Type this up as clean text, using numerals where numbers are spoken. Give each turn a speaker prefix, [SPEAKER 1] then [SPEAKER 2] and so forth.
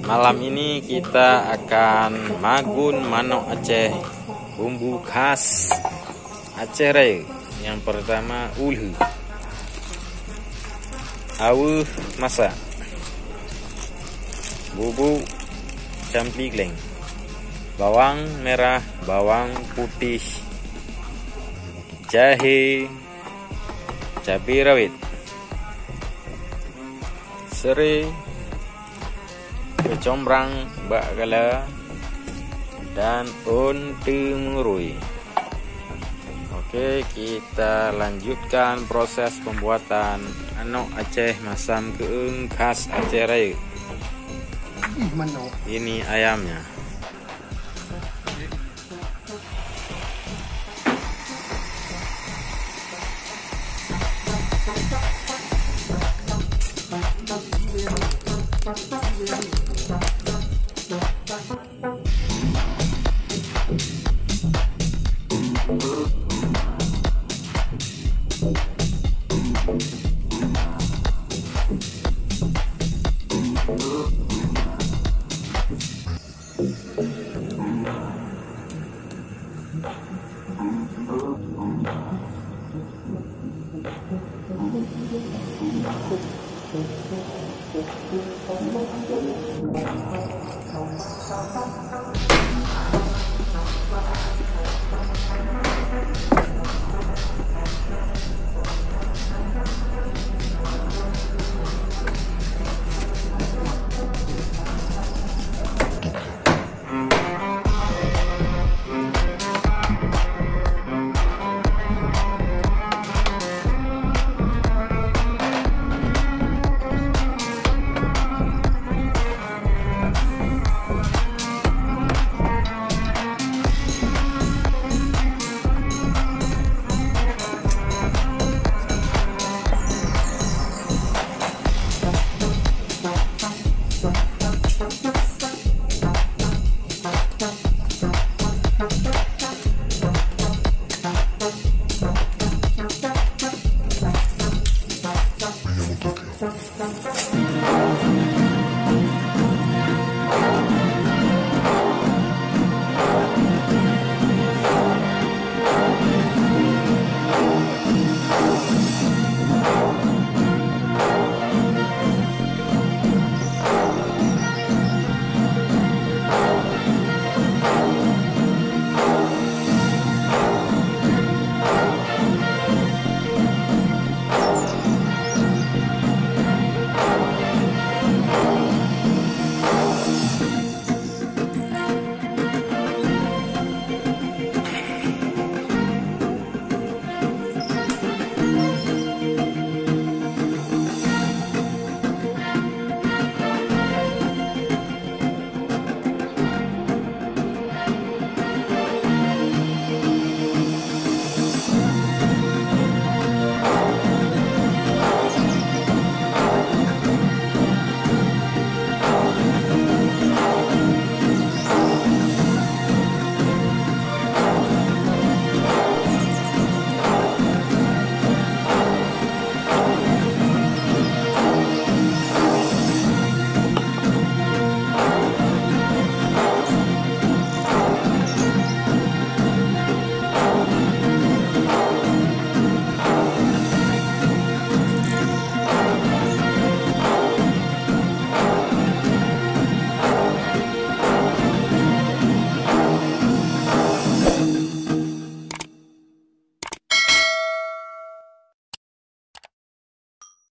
[SPEAKER 1] Malam ini kita akan magun manok Aceh bumbu khas Aceh Rayeuk. Yang pertama Lheu, awuh masak, bubuk campigleng, bawang merah, bawang putih, jahe, cabe rawit, serai, Kecombrang, bakala, dan Daun Teumeurui. Oke, kita lanjutkan proses pembuatan manok Aceh masam keeng khas Aceh Rayeuk. Ini ayamnya.